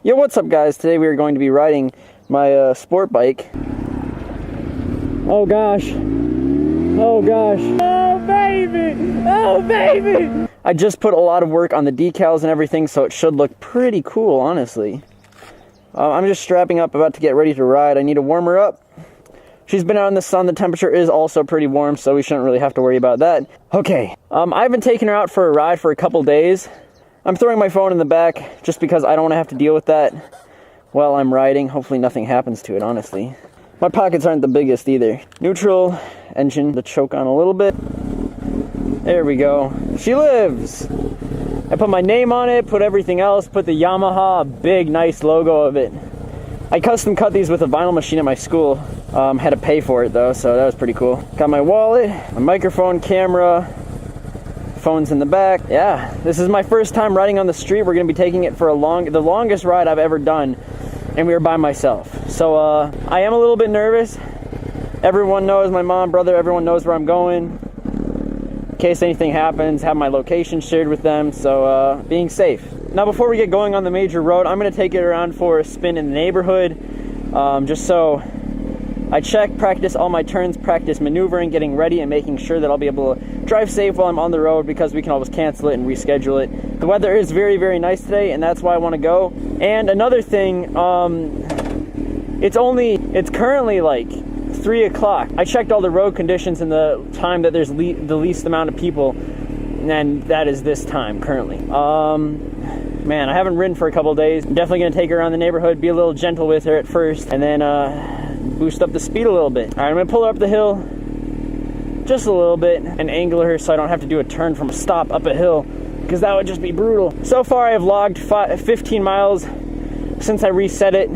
Yo, what's up guys? Today we are going to be riding my sport bike. Oh gosh. Oh gosh. Oh baby! Oh baby! I just put a lot of work on the decals and everything, so it should look pretty cool, honestly. I'm just strapping up, about to get ready to ride. I need to warm her up. She's been out in the sun. The temperature is also pretty warm, so we shouldn't really have to worry about that. Okay, I've been taking her out for a ride for a couple days. I'm throwing my phone in the back just because I don't want to have to deal with that while I'm riding. Hopefully nothing happens to it, honestly. My pockets aren't the biggest either. Neutral, engine to choke on a little bit. There we go. She lives! I put my name on it, put everything else, put the Yamaha big nice logo of it. I custom cut these with a vinyl machine at my school. Had to pay for it though, so that was pretty cool. Got my wallet, my microphone, camera, phones in the back. Yeah, this is my first time riding on the street. We're gonna be taking it for the longest ride I've ever done, and we were by myself. So I am a little bit nervous. Everyone knows, my mom, brother, everyone knows where I'm going. In case anything happens, have my location shared with them, so being safe. Now before we get going on the major road, I'm gonna take it around for a spin in the neighborhood, just so I check, practice all my turns, practice maneuvering, getting ready, and making sure that I'll be able to drive safe while I'm on the road, because we can always cancel it and reschedule it. The weather is very, very nice today, and that's why I want to go. And another thing, it's currently like 3 o'clock. I checked all the road conditions and the time that there's the least amount of people, and that is this time currently. Man, I haven't ridden for a couple days. I'm definitely gonna take her around the neighborhood, be a little gentle with her at first, and then boost up the speed a little bit. All right, I'm gonna pull her up the hill just a little bit and angle her so I don't have to do a turn from a stop up a hill, because that would just be brutal. So far I have logged 15 miles since I reset it,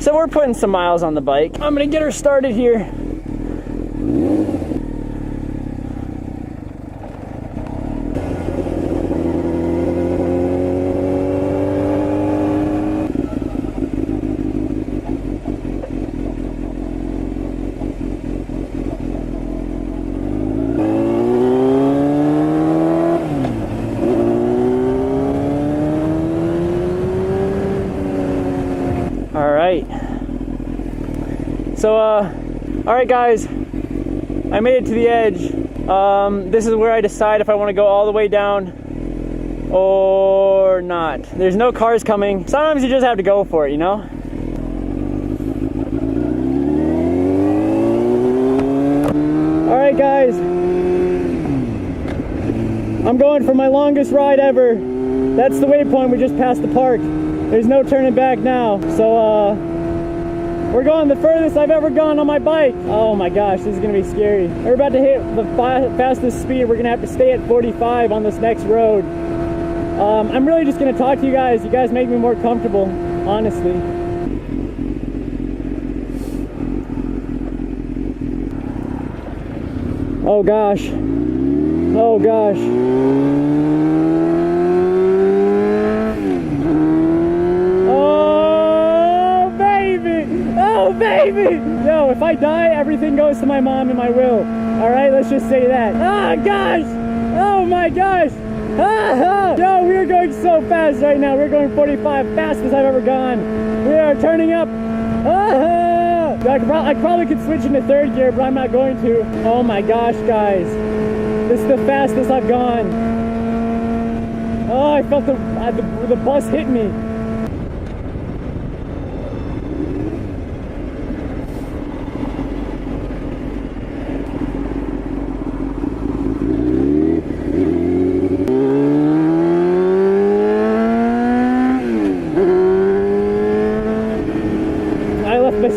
so we're putting some miles on the bike. I'm gonna get her started here. So, alright guys, I made it to the edge. This is where I decide if I want to go all the way down or not. There's no cars coming. Sometimes you just have to go for it, you know? Alright guys, I'm going for my longest ride ever. That's the waypoint, we just passed the park. There's no turning back now, so we're going the furthest I've ever gone on my bike. Oh my gosh, this is gonna be scary. We're about to hit the fastest speed. We're gonna have to stay at 45 on this next road. I'm really just gonna talk to you guys. You guys make me more comfortable, honestly. Oh gosh. Oh gosh. Baby! Yo, if I die, everything goes to my mom and my will. Alright, let's just say that. Ah, gosh! Oh my gosh! Ah, ah. Yo, we are going so fast right now. We're going 45, fastest I've ever gone. We are turning up. Ah, ah. I probably could switch into third gear, but I'm not going to. Oh my gosh, guys. This is the fastest I've gone. Oh, I felt the bus hit me.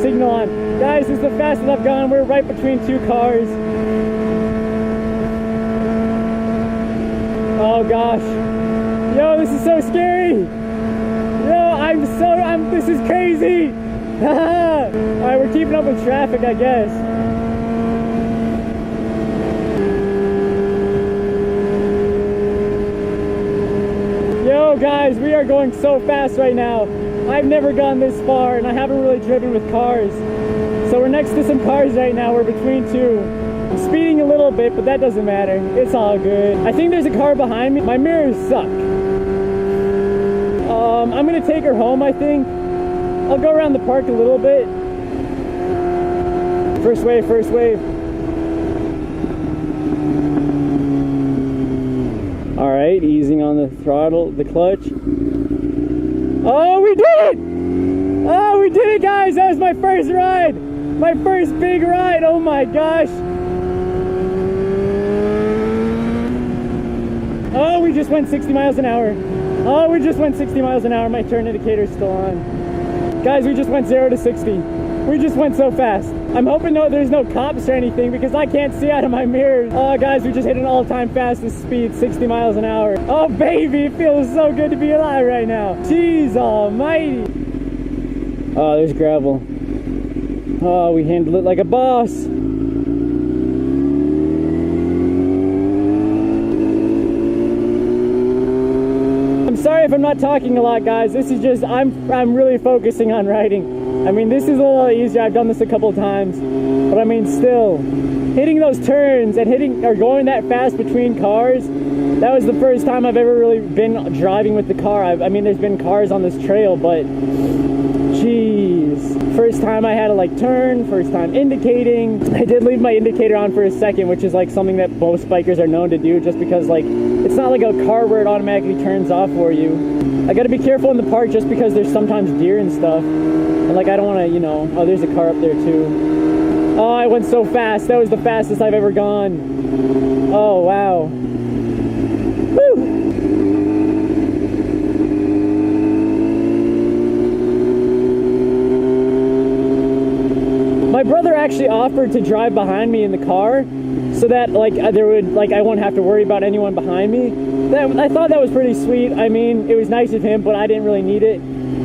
Signal on. Guys, this is the fastest I've gone. We're right between two cars. Oh gosh. Yo, this is so scary. Yo, this is crazy. Alright, we're keeping up with traffic, I guess. Yo guys, we are going so fast right now. I've never gone this far, and I haven't really driven with cars. So we're next to some cars right now. We're between two. I'm speeding a little bit, but that doesn't matter. It's all good. I think there's a car behind me. My mirrors suck. I'm gonna take her home, I think. I'll go around the park a little bit. First wave, first wave. All right, easing on the throttle, the clutch. Oh, we did it! Oh, we did it, guys! That was my first ride! My first big ride, oh my gosh! Oh, we just went 60 miles an hour. Oh, we just went 60 miles an hour. My turn indicator's still on. Guys, we just went 0 to 60. We just went so fast. I'm hoping there's no cops or anything because I can't see out of my mirrors. Oh, guys, we just hit an all-time fastest speed, 60 miles an hour. Oh, baby, it feels so good to be alive right now. Jeez almighty. Oh, there's gravel. Oh, we handled it like a boss. I'm sorry if I'm not talking a lot, guys. This is just, I'm really focusing on riding. I mean, this is a little easier. I've done this a couple times, but I mean, still, hitting those turns and going that fast between cars, that was the first time I've ever really been driving with the car. I mean, there's been cars on this trail, but jeez. First time I had to like turn, first time indicating. I did leave my indicator on for a second, which is like something that most bikers are known to do just because like, it's not like a car where it automatically turns off for you. I gotta be careful in the park just because there's sometimes deer and stuff. And like, I don't wanna, you know, oh, there's a car up there too. Oh, I went so fast. That was the fastest I've ever gone. Oh, wow. Woo! My brother actually offered to drive behind me in the car so that like I won't have to worry about anyone behind me. I thought that was pretty sweet. I mean, it was nice of him, but I didn't really need it.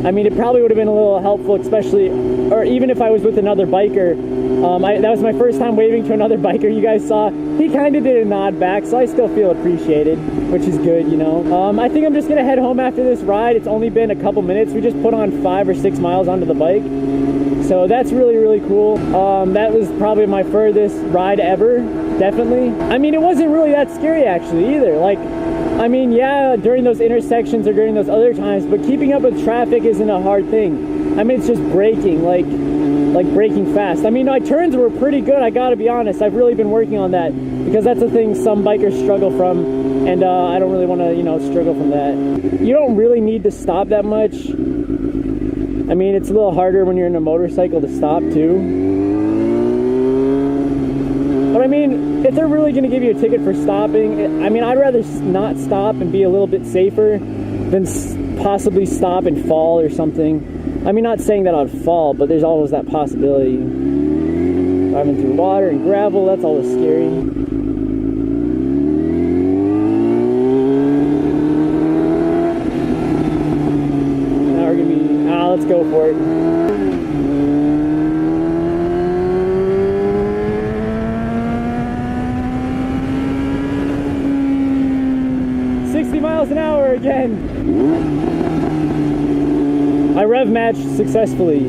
I mean, it probably would have been a little helpful, especially, or even if I was with another biker. That was my first time waving to another biker. You guys saw, he kind of did a nod back, so I still feel appreciated, which is good, you know. I think I'm just gonna head home after this ride. It's only been a couple minutes. We just put on 5 or 6 miles onto the bike. So that's really, really cool. That was probably my furthest ride ever, definitely. I mean, it wasn't really that scary actually either. Like, I mean, yeah, during those intersections or during those other times, but keeping up with traffic isn't a hard thing. I mean, it's just braking, like braking fast. I mean, my turns were pretty good, I gotta be honest. I've really been working on that because that's a thing some bikers struggle from, and I don't really want to, you know, struggle from that. You don't really need to stop that much. I mean, it's a little harder when you're in a motorcycle to stop too. But I mean, if they're really going to give you a ticket for stopping, I mean, I'd rather not stop and be a little bit safer than possibly stop and fall or something. I mean, not saying that I'd fall, but there's always that possibility. Driving through water and gravel, that's always scary. Now we're going to be, let's go for it. Miles an hour again. I rev matched successfully.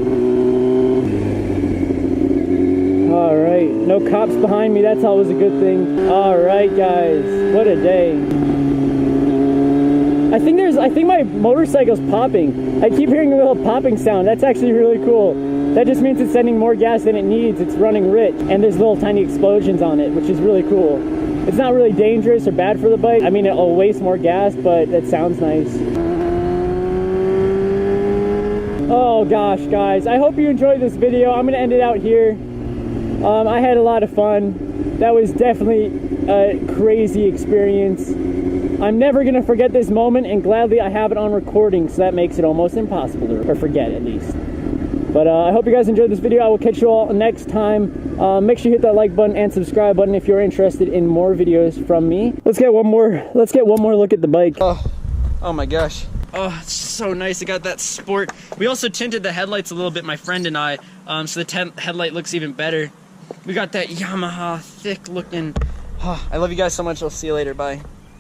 All right, no cops behind me. That's always a good thing. All right, guys, what a day. I think my motorcycle's popping. I keep hearing a little popping sound. That's actually really cool. That just means it's sending more gas than it needs. It's running rich, and there's little tiny explosions on it, which is really cool. It's not really dangerous or bad for the bike. I mean, it'll waste more gas, but it sounds nice. Oh gosh, guys, I hope you enjoyed this video. I'm gonna end it out here. I had a lot of fun. That was definitely a crazy experience. I'm never gonna forget this moment, and gladly I have it on recording, so that makes it almost impossible to forget, at least. But I hope you guys enjoyed this video. I will catch you all next time. Make sure you hit that like button and subscribe button if you're interested in more videos from me. Let's get one more look at the bike. Oh my gosh. Oh, it's so nice. It got that sport. We also tinted the headlights a little bit, my friend and I, so the headlight looks even better. We got that Yamaha thick looking. Oh, I love you guys so much. I'll see you later. Bye.